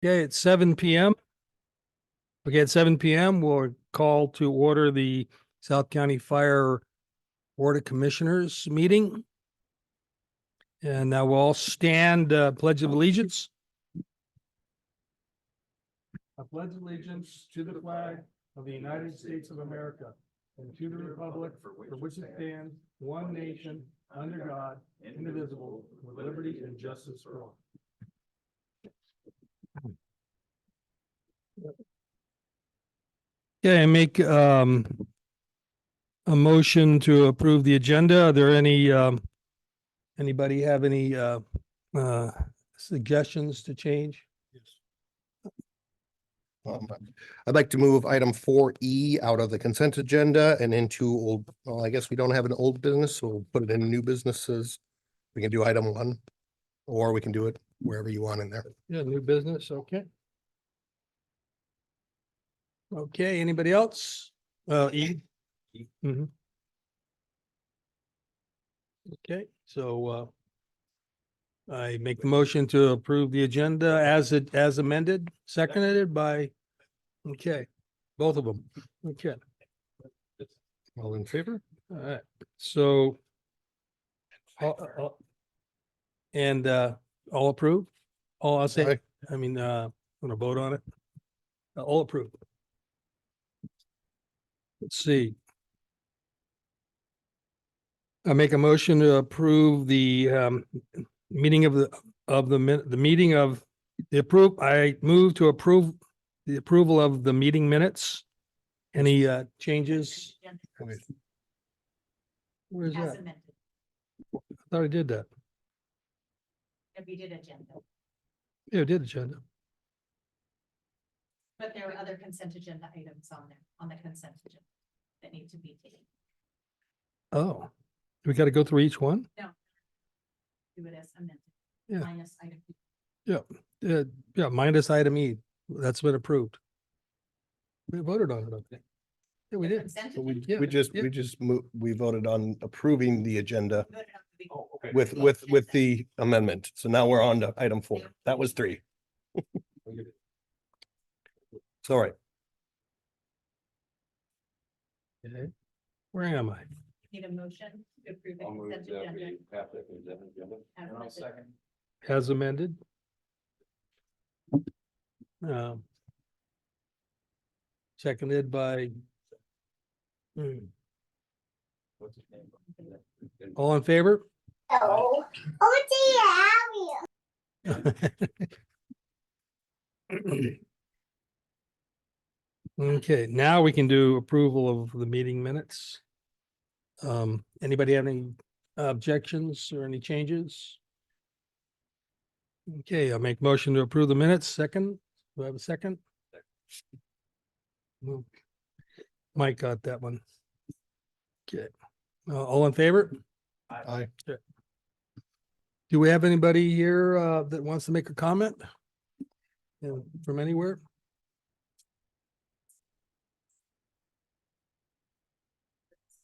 Okay, it's 7 p.m. Okay, at 7 p.m., we'll call to order the South County Fire Board of Commissioners meeting. And now we'll all stand, Pledge of Allegiance. I pledge allegiance to the flag of the United States of America and to the republic for which it stands, one nation, under God, indivisible, with liberty and justice for all. Okay, I make a motion to approve the agenda. Are there any anybody have any suggestions to change? I'd like to move item 4E out of the consent agenda and into old, well, I guess we don't have an old business, so we'll put it in new businesses. We can do item 1, or we can do it wherever you want in there. Yeah, new business, okay. Okay, anybody else? E? Mhm. Okay, so I make the motion to approve the agenda as amended, seconded by, okay, both of them. Okay, All in favor? all right, so and all approved? All I'll say, Aye. I mean, gonna vote on it. All approved. Let's see. I make a motion to approve the meeting of the meeting of the I move to approve the approval of the meeting minutes. Any changes? Where's As that? amended. I thought I did that. If you did agenda, Yeah, I did agenda. but there are other consent agenda items on there, on the consent agenda that need to be taken. Oh, we got to go through each one? Do it as amended. Yeah. Minus item. Yeah, minus item E. That's been approved. We voted on it, okay? Yeah, we The did. consent So we, agenda. Yeah, we just, yeah. we just moved, we voted on approving the agenda Voted on the- Oh, with the amendment. So now we're on to item 4. That was 3. It's all right. Okay. Where am I? Need a motion to approve the I'll move consent that agenda. we pass that consent agenda. as amended. As amended? Um, Seconded by, What's his name? all in favor? Oh, Okay, now we can do approval of the meeting minutes. Anybody have any objections or any changes? Okay, I'll make motion to approve the minutes. Second, do I have a second? Mike got that one. Okay, all in favor? Aye. Do we have anybody here that wants to make a comment? From anywhere?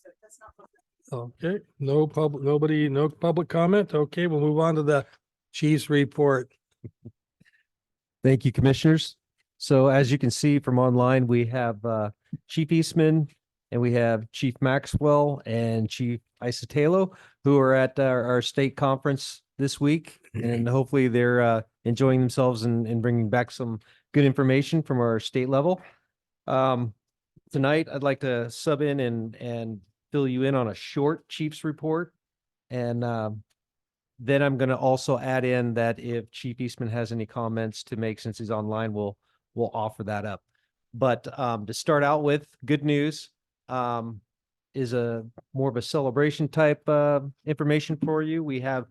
So that's not what- Okay, no public comment. Okay, we'll move on to the chief's report. Thank you, commissioners. So as you can see from online, we have Chief Eastman and we have Chief Maxwell and Chief Isotalo, who are at our state conference this week. And hopefully they're enjoying themselves and bringing back some good information from our state level. Tonight, I'd like to sub in and fill you in on a short chief's report. And then I'm going to also add in that if Chief Eastman has any comments to make since he's online, we'll offer that up. But to start out with, good news is a more of a celebration type information for you. We have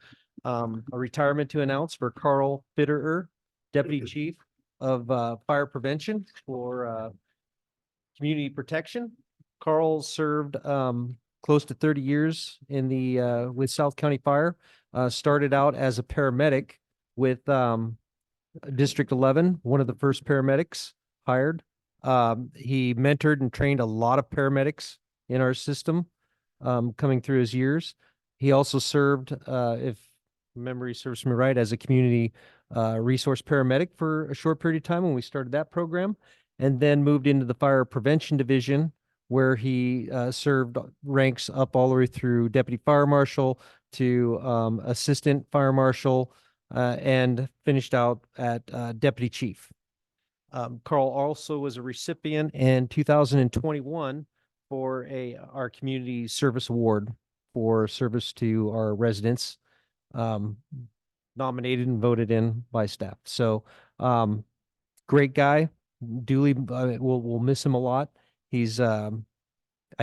a retirement to announce for Carl Fitterer, Deputy Chief of Fire Prevention for Community Protection. Carl served close to 30 years in the with South County Fire. Started out as a paramedic with District 11, one of the first paramedics hired. He mentored and trained a lot of paramedics in our system coming through his years. He also served, if memory serves me right, as a community resource paramedic for a short period of time when we started that program, and then moved into the fire prevention division, where he served ranks up all the way through deputy fire marshal to assistant fire marshal, and finished out at deputy chief. Carl also was a recipient in 2021 for our community service award for service to our residents, nominated and voted in by staff. So, great guy. Duly, we'll miss him a lot. He's, I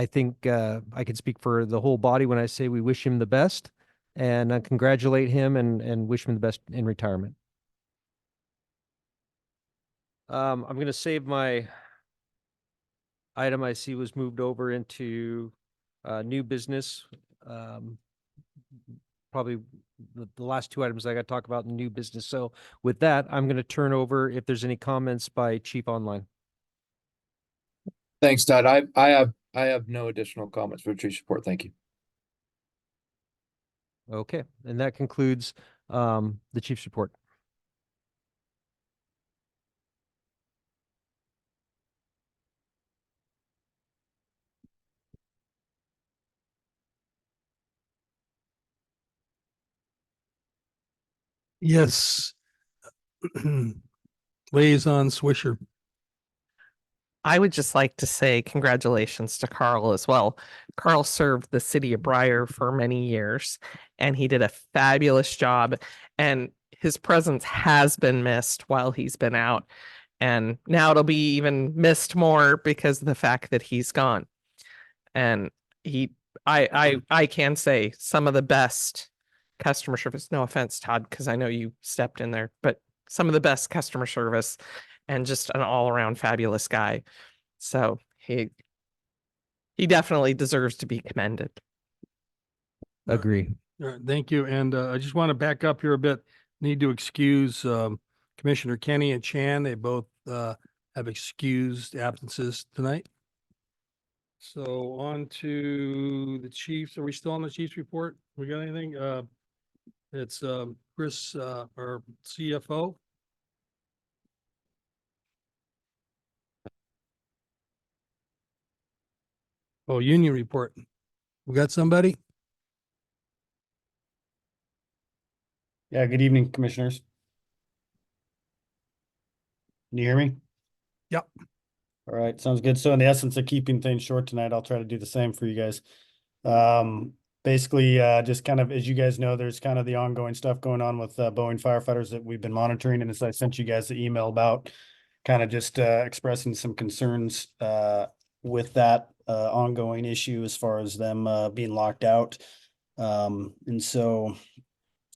think, I can speak for the whole body when I say we wish him the best, and congratulate him and wish him the best in retirement. I'm going to save my item I see was moved over into new business. Probably the last two items I got to talk about in new business. So with that, I'm going to turn over if there's any comments by Chief Online. Thanks, Todd. I have no additional comments for Chief's report. Thank you. Okay, and that concludes the Chief's report. Yes. Liaison Swisher. I would just like to say congratulations to Carl as well. Carl served the city of Briar for many years, and he did a fabulous job. And his presence has been missed while he's been out. And now it'll be even missed more because of the fact that he's gone. And I can say some of the best customer service, no offense, Todd, because I know you stepped in there, but some of the best customer service and just an all-around fabulous guy. So he definitely deserves to be commended. Agree. All right, thank you. And I just want to back up here a bit. Need to excuse Commissioner Kenny and Chan. They both have excused absences tonight. So on to the Chiefs. Are we still on the Chiefs report? We got anything? It's Chris, our CFO. Oh, union report. We got somebody? Yeah, good evening, commissioners. Can you hear me? Yep. All right, sounds good. So in the essence of keeping things short tonight, I'll try to do the same for you guys. Basically, just kind of, as you guys know, there's kind of the ongoing stuff going on with Boeing firefighters that we've been monitoring. And as I sent you guys the email about kind of just expressing some concerns with that ongoing issue as far as them being locked out. And so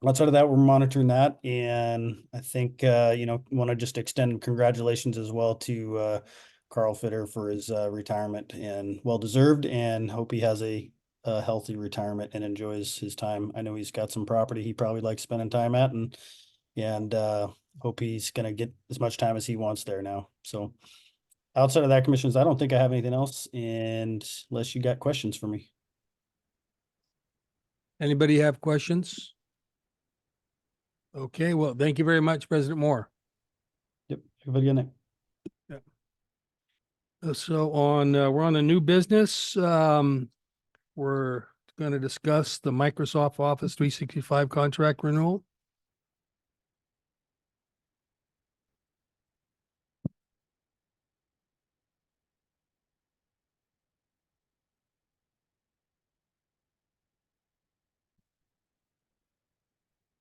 outside of that, we're monitoring that. And I think, want to just extend congratulations as well to Carl Fitter for his retirement, and well-deserved, and hope he has a healthy retirement and enjoys his time. I know he's got some property he probably likes spending time at, and hope he's going to get as much time as he wants there now. So outside of that, commissioners, I don't think I have anything else, and unless you got questions for me. Anybody have questions? Okay, well, thank you very much, President Moore. Yep, everybody good night. So we're on the new business. We're going to discuss the Microsoft Office 365 contract renewal.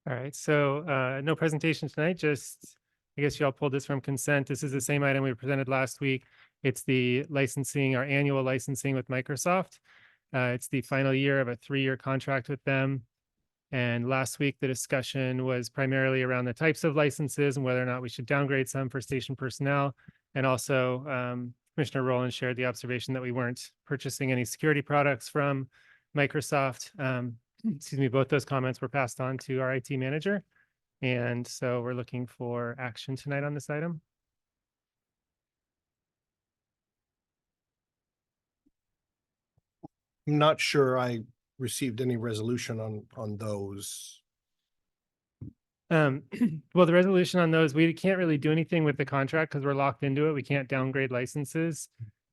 All right, so no presentation tonight, just, I guess y'all pulled this from consent. This is the same item we presented last week. It's the licensing, our annual licensing with Microsoft. It's the final year of a 3-year contract with them. And last week, the discussion was primarily around the types of licenses and whether or not we should downgrade some for station personnel. And also Commissioner Rowland shared the observation that we weren't purchasing any security products from Microsoft. Excuse me, both those comments were passed on to our IT manager. And so we're looking for action tonight on this item. I'm not sure I received any resolution on those. Well, the resolution on those, we can't really do anything with the contract because we're locked into it. We can't downgrade licenses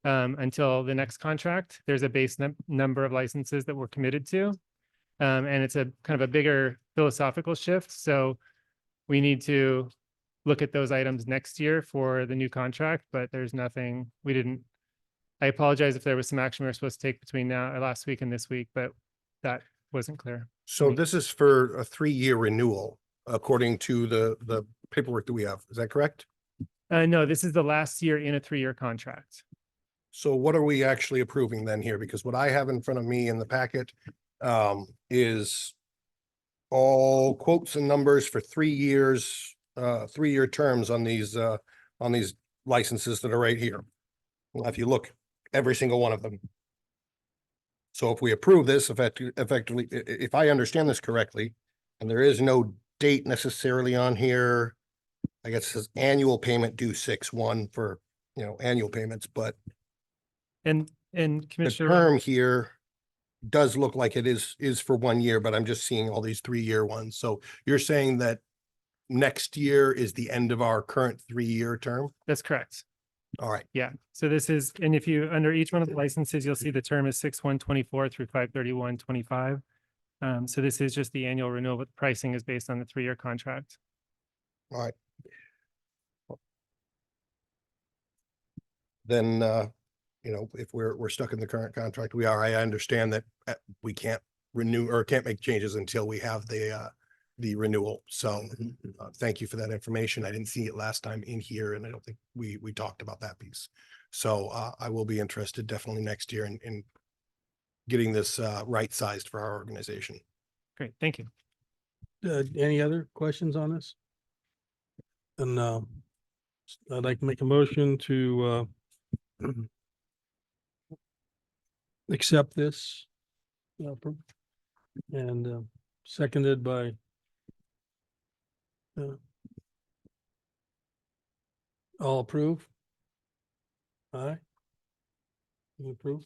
until the next contract. There's a base number of licenses that we're committed to. And it's a kind of a bigger philosophical shift. So we need to look at those items next year for the new contract, but there's nothing, I apologize if there was some action we were supposed to take between last week and this week, but that wasn't clear. So this is for a 3-year renewal, according to the paperwork that we have. Is that correct? No, this is the last year in a 3-year contract. So what are we actually approving then here? Because what I have in front of me in the packet is all quotes and numbers for 3 years, 3-year terms on these licenses that are right here. Well, if you look, every single one of them. So if we approve this effectively, if I understand this correctly, and there is no date necessarily on here, I guess it says annual payment due 6/1 for, annual payments, but And the Commissioner, term here does look like it is for 1 year, but I'm just seeing all these 3-year ones. So you're saying that next year is the end of our current 3-year term? that's correct. All right. Yeah, so this is, and if you, under each one of the licenses, you'll see the term is 6/1/24 through 5/31/25. So this is just the annual renewal, but the pricing is based on the 3-year contract. All right. Then, if we're stuck in the current contract, we are. I understand that we can't renew or can't make changes until we have the renewal. So thank you for that information. I didn't see it last time in here, and I don't think we talked about that piece. So I will be interested definitely next year in getting this right sized for our organization. Great, thank you. Any other questions on this? And I'd like to make a motion to accept this. And seconded by all approve? Aye. You approve?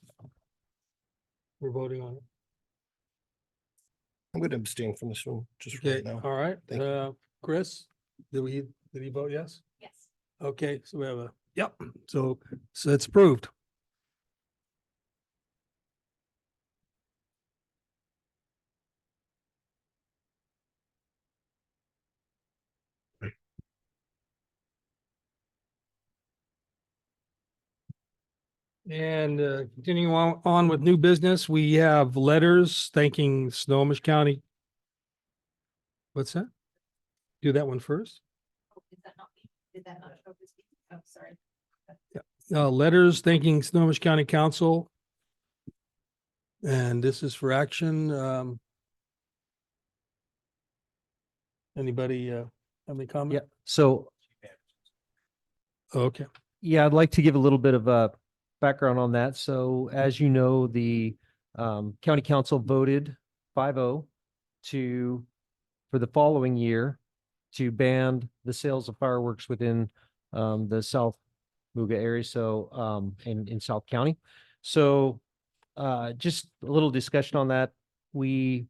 We're voting on it. I'm going to abstain from this one just Okay, right now. all right. Thank you. Chris, did he vote yes? Yes. Okay, so we have yep, so it's approved. And continuing on with new business, we have letters thanking Snohomish County. What's that? Do that one first. Oh, did that not show this week? Oh, sorry. Letters thanking Snohomish County Council. And this is for action. Anybody have any comment? Yeah, so Okay. yeah, I'd like to give a little bit of a background on that. So as you know, the county council voted 5-0 for the following year to ban the sales of fireworks within the South Muga area, so in South County. So just a little discussion on that. We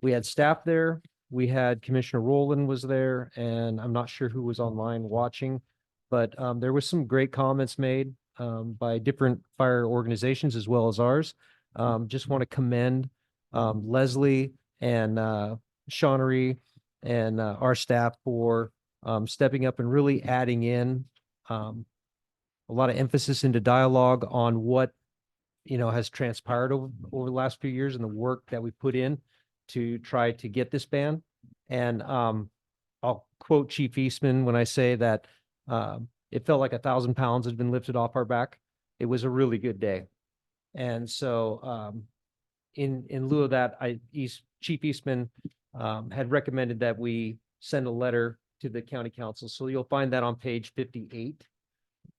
had staff there. We had Commissioner Rowland was there, and I'm not sure who was online watching, but there was some great comments made by different fire organizations as well as ours. Just want to commend Leslie and Shawnery and our staff for stepping up and really adding in a lot of emphasis into dialogue on what has transpired over the last few years and the work that we put in to try to get this ban. And I'll quote Chief Eastman when I say that it felt like 1,000 pounds had been lifted off our back. It was a really good day. And so in lieu of that, Chief Eastman had recommended that we send a letter to the county council. So you'll find that on page 58.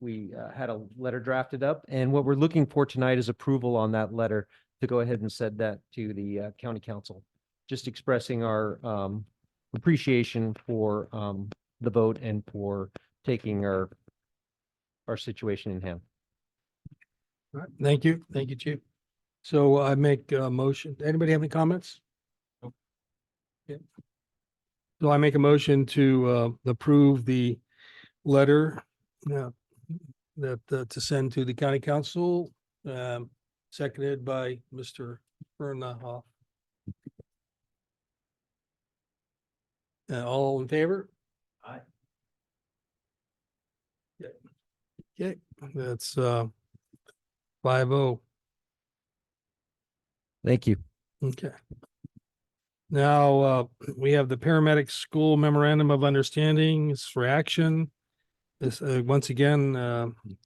We had a letter drafted up, and what we're looking for tonight is approval on that letter to go ahead and send that to the county council. Just expressing our appreciation for the vote and for taking our situation in hand. All right, thank you. Thank you, Chief. So I make a motion. Anybody have any comments? Yeah. So I make a motion to approve the letter that to send to the county council, seconded by Mr. Bernahoff. All in favor? Aye. Okay, that's 5-0. Thank you. Okay. Now, we have the paramedic school memorandum of understanding for action. This, once again,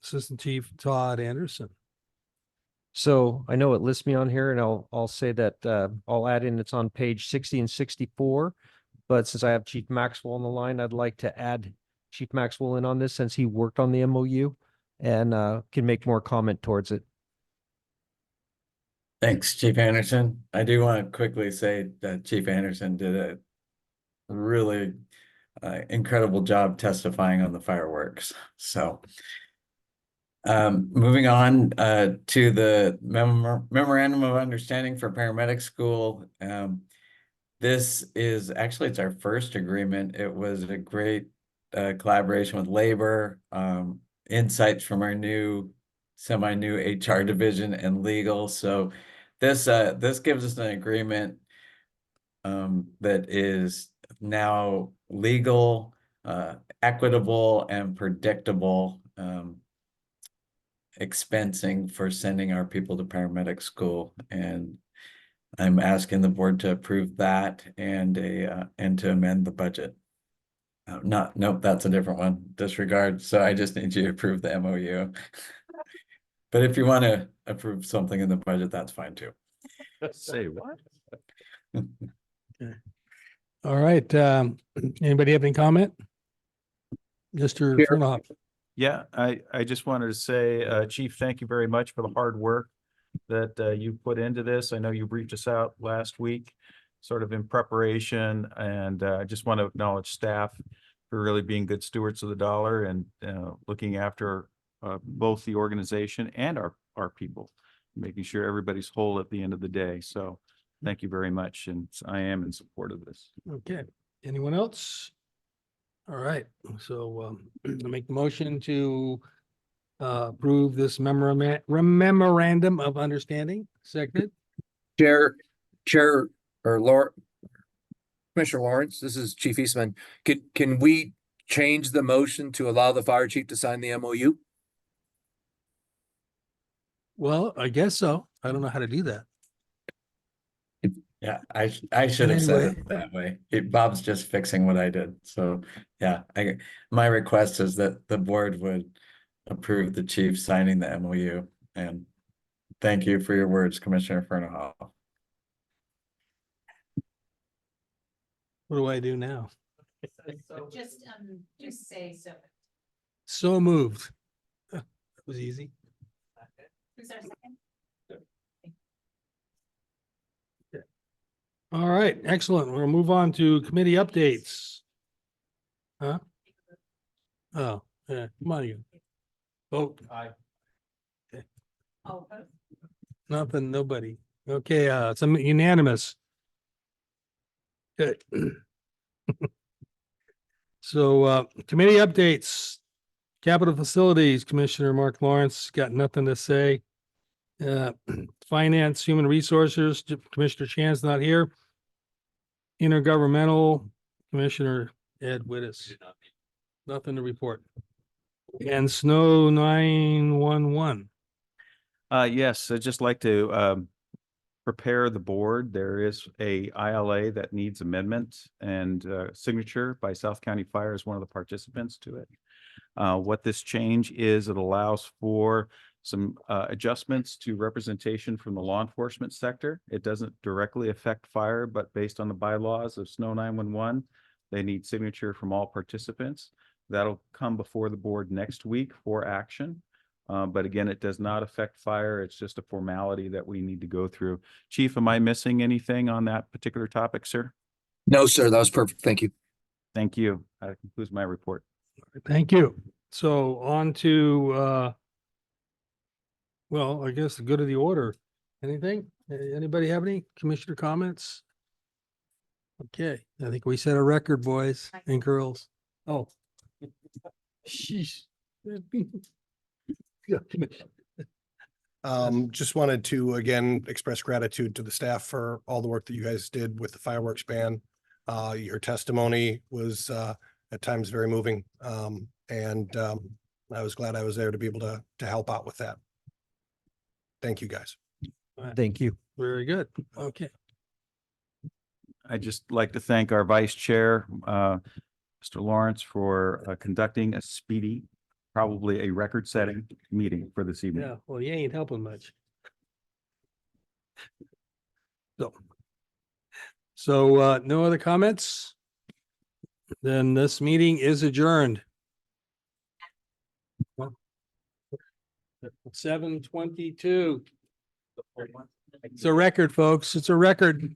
Assistant Chief Todd Anderson. So I know it lists me on here and I'll say that I'll add in, it's on page 60 and 64. But since I have Chief Maxwell on the line, I'd like to add Chief Maxwell in on this since he worked on the MOU and can make more comment towards it. Thanks, Chief Anderson. I do want to quickly say that Chief Anderson did a really incredible job testifying on the fireworks. So moving on to the memorandum of understanding for paramedic school. This is actually, it's our first agreement. It was a great collaboration with labor, insights from our semi-new HR division and legal. So this gives us an agreement that is now legal, equitable, and predictable expensing for sending our people to paramedic school. And I'm asking the board to approve that and to amend the budget. Nope, that's a different one. Disregard. So I just need you to approve the MOU. But if you want to approve something in the budget, that's fine too. Say what? All right, anybody have any comment? Mr. Here. Bernahoff. Yeah, I just wanted to say, Chief, thank you very much for the hard work that you put into this. I know you briefed us out last week, sort of in preparation, and I just want to acknowledge staff for really being good stewards of the dollar and looking after both the organization and our people, making sure everybody's whole at the end of the day. So thank you very much, and I am in support of this. Okay, anyone else? All right, so I make the motion to approve this memorandum of understanding. Seconded. Chair or Commissioner Lawrence, this is Chief Eastman. Can we change the motion to allow the fire chief to sign the MOU? Well, I guess so. I don't know how to do that. Yeah, I should have said Anyway. it that way. Bob's just fixing what I did. So yeah, my request is that the board would approve the chief signing the MOU. And thank you for your words, Commissioner Fernahoff. What do I do now? Just say so. So moved. That was easy. Who's our second? All right, excellent. We'll move on to committee updates. Huh? Oh, yeah, come on, you. Vote. Aye. Oh, both. Nothing, nobody. Okay, it's unanimous. Good. So, committee updates. Capital Facilities, Commissioner Mark Lawrence got nothing to say. Finance, Human Resources, Commissioner Chan's not here. Intergovernmental, Commissioner Ed Wittes. Nothing to report. And Snow 911. Yes, I'd just like to prepare the board. There is a ILA that needs amendment and signature by South County Fire as one of the participants to it. What this change is, it allows for some adjustments to representation from the law enforcement sector. It doesn't directly affect fire, but based on the bylaws of Snow 911, they need signature from all participants. That'll come before the board next week for action. But again, it does not affect fire. It's just a formality that we need to go through. Chief, am I missing anything on that particular topic, sir? No, sir, that was perfect. Thank you. Thank you. That concludes my report. Thank you. So on to, well, I guess the good of the order. Anything? Anybody have any commissioner comments? Okay, I think we set a record, boys and girls. Oh. Sheesh. Just wanted to again express gratitude to the staff for all the work that you guys did with the fireworks ban. Your testimony was at times very moving. And I was glad I was there to be able to help out with that. Thank you, guys. Thank you. Very good. Okay. I'd just like to thank our vice chair, Mr. Lawrence, for conducting a speedy, probably a record-setting meeting for this evening. Yeah, well, you ain't helping much. So, no other comments? Then this meeting is adjourned. 7:22. It's a record, folks. It's a record.